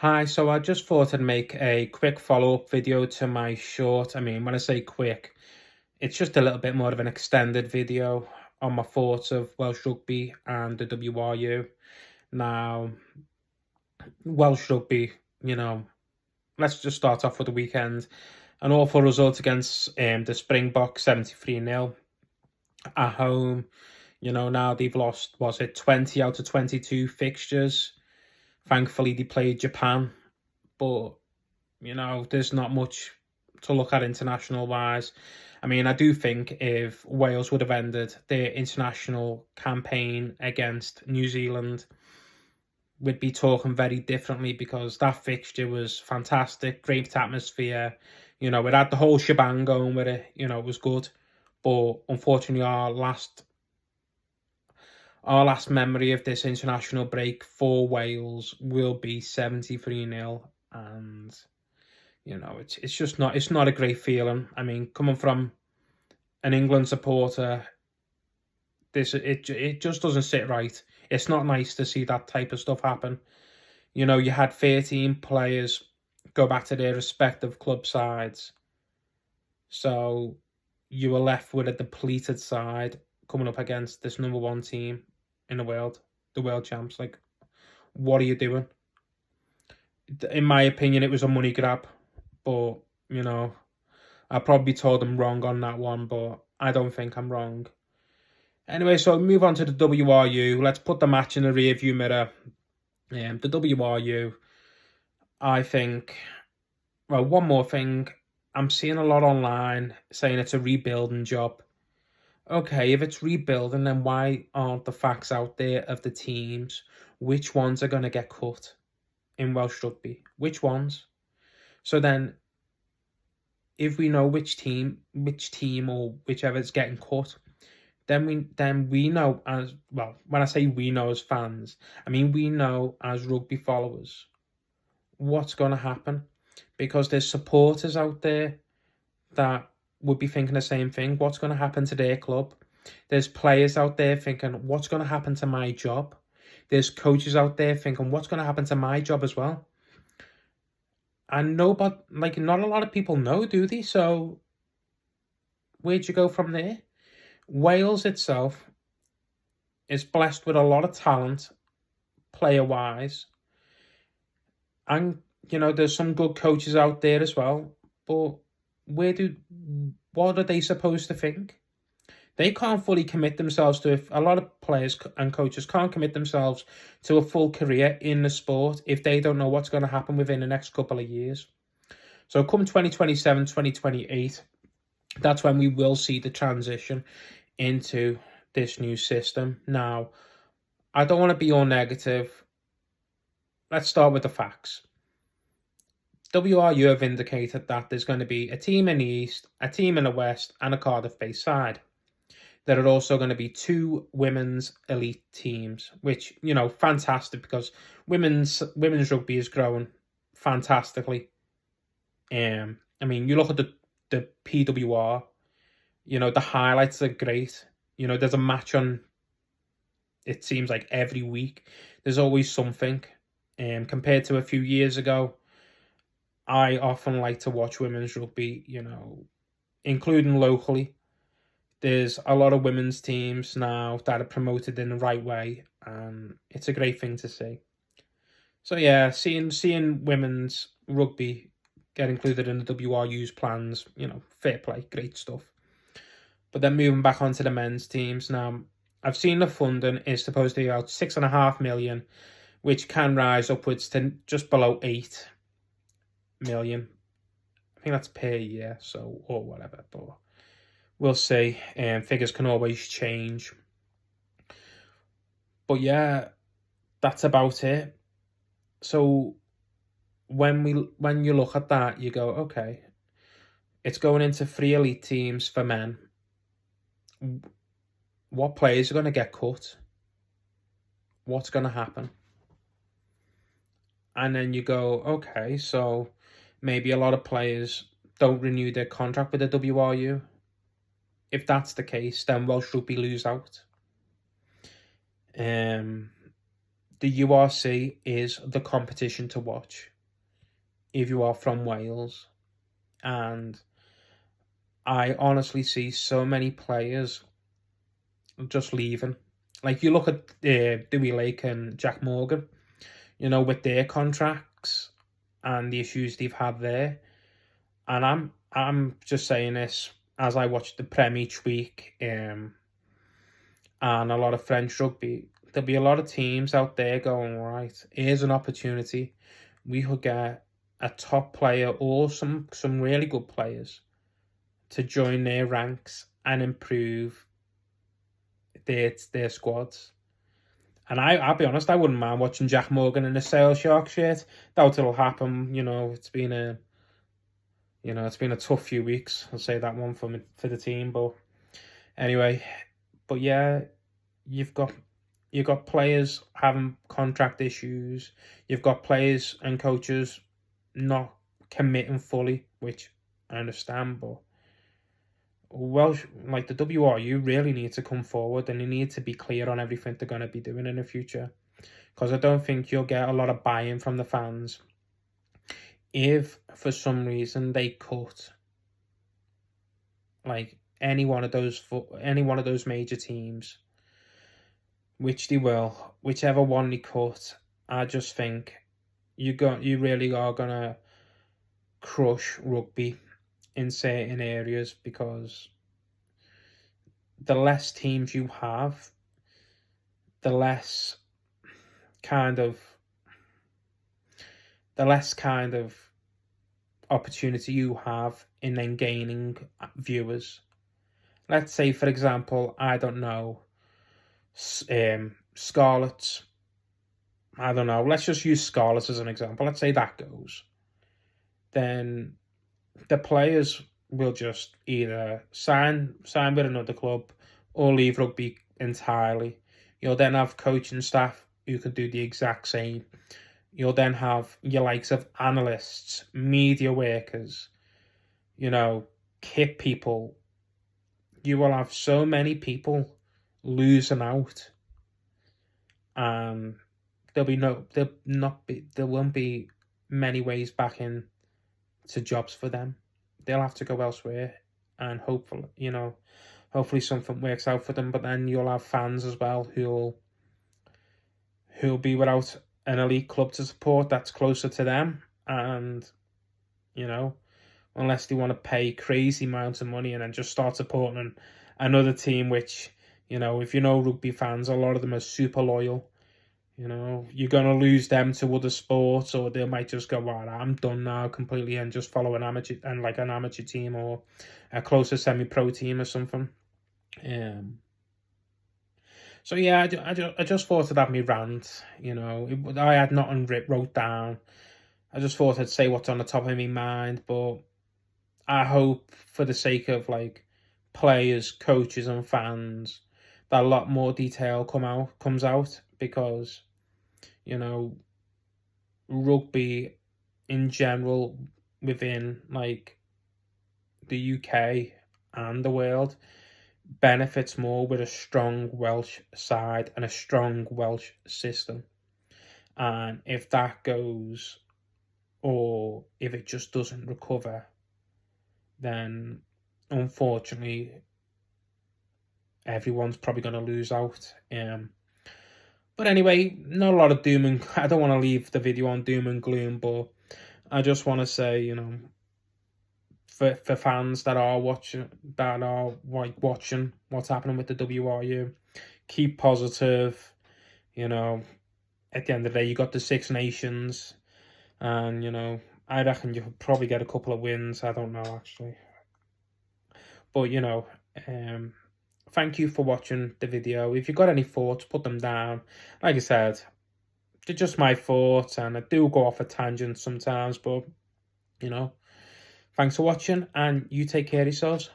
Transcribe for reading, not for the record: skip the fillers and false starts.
Hi, so I just thought I'd make a quick follow-up video to my short. When I say quick, it's just a little bit more of an extended video on my thoughts of Welsh Rugby and the WRU. Now, Welsh Rugby, you know, let's just start off with the weekend. An awful result against the Springboks, 73-0 at home. Now they've lost, was it 20 out of 22 fixtures? Thankfully, they played Japan, but there's not much to look at international wise. I do think if Wales would have ended their international campaign against New Zealand, we'd be talking very differently because that fixture was fantastic, great atmosphere. It had the whole shebang going with it. It was good. But unfortunately, our last memory of this international break for Wales will be 73-0, and it's not a great feeling. Coming from an England supporter, it just doesn't sit right. It's not nice to see that type of stuff happen. You had 13 players go back to their respective club sides, so you were left with a depleted side coming up against this number one team in the world, the world champs. Like, what are you doing? In my opinion, it was a money grab, but I probably told them wrong on that one, but I don't think I'm wrong. Anyway, so move on to the WRU. Let's put the match in the rearview mirror. The WRU, I think. Well, one more thing. I'm seeing a lot online saying it's a rebuilding job. Okay, if it's rebuilding, then why aren't the facts out there of the teams? Which ones are going to get cut in Welsh Rugby? Which ones? So then, if we know which team or whichever is getting cut, then we know as well. When I say we know as fans, we know as rugby followers what's going to happen, because there's supporters out there that would be thinking the same thing. What's going to happen to their club? There's players out there thinking, what's going to happen to my job? There's coaches out there thinking, what's going to happen to my job as well? And not a lot of people know, do they? So where'd you go from there? Wales itself is blessed with a lot of talent, player-wise. And, there's some good coaches out there as well. But what are they supposed to think? They can't fully commit themselves to it. A lot of players and coaches can't commit themselves to a full career in the sport if they don't know what's going to happen within the next couple of years. So come 2027, 2028, that's when we will see the transition into this new system. Now, I don't want to be all negative. Let's start with the facts. WRU have indicated that there's going to be a team in the East, a team in the West, and a Cardiff-based side. There are also going to be 2 women's elite teams, which, fantastic, because women's rugby is growing fantastically. You look at the PWR, the highlights are great. There's a match on, it seems like every week. There's always something. Compared to a few years ago, I often like to watch women's rugby, including locally. There's a lot of women's teams now that are promoted in the right way, and it's a great thing to see. So yeah, seeing women's rugby get included in the WRU's plans, fair play, great stuff. But then moving back onto the men's teams now, I've seen the funding is supposed to be about 6.5 million, which can rise upwards to just below 8 million. I think that's per year, so, or whatever, but we'll see. Figures can always change. But yeah, that's about it. So when you look at that, you go, okay, it's going into 3 elite teams for men. What players are going to get cut? What's going to happen? And then you go, okay, so maybe a lot of players don't renew their contract with the WRU. If that's the case, then Welsh Rugby lose out. The URC is the competition to watch. if you are from Wales. And I honestly see so many players just leaving. Like, you look at Dewey Lake and Jack Morgan, with their contracts and the issues they've had there. And I'm just saying this as I watch the Prem each week, and a lot of French rugby. There'll be a lot of teams out there going, right, here's an opportunity. We could get a top player or some really good players to join their ranks and improve their squads. And I'll be honest, I wouldn't mind watching Jack Morgan in a Sale Shark shirt. Doubt it'll happen. It's been a tough few weeks. I'll say that one for the team. But anyway, but yeah, you've got players having contract issues. You've got players and coaches not committing fully, which I understand, but Welsh, like the WRU, really need to come forward and they need to be clear on everything they're going to be doing in the future. Because I don't think you'll get a lot of buy-in from the fans if, for some reason, they cut like any one of those major teams, which they will, whichever one they cut. I just think you really are gonna crush rugby in certain areas, because the less teams you have, the less kind of opportunity you have in then gaining viewers. Let's say, for example, I don't know, Scarlets. I don't know. Let's just use Scarlets as an example. Let's say that goes. Then the players will just either sign with another club or leave rugby entirely. You'll then have coaching staff who could do the exact same. You'll then have your likes of analysts, media workers, kit people. You will have so many people losing out, and there won't be many ways back in to jobs for them. They'll have to go elsewhere, and hopefully something works out for them. But then you'll have fans as well who'll be without an elite club to support that's closer to them, and unless they want to pay crazy amounts of money and then just start supporting another team, which if rugby fans, a lot of them are super loyal. You're going to lose them to other sports, or they might just go, well, I'm done now completely, and just follow an amateur team or a closer semi-pro team or something. So yeah, I just thought I'd have me rant. I had nothing wrote down. I just thought I'd say what's on the top of my mind, but I hope, for the sake of players, coaches, and fans, that a lot more detail comes out, because rugby in general within the UK and the world benefits more with a strong Welsh side and a strong Welsh system. And if that goes, or if it just doesn't recover, then unfortunately everyone's probably going to lose out. But anyway, not a lot of doom and I don't want to leave the video on doom and gloom, but I just want to say, for fans that are watching what's happening with the WRU, keep positive. At the end of the day, you got the Six Nations, and I reckon you could probably get a couple of wins. I don't know, actually, but thank you for watching the video. If you've got any thoughts, put them down. Like I said, they're just my thoughts, and I do go off a tangent sometimes, but thanks for watching, and you take care of yourselves.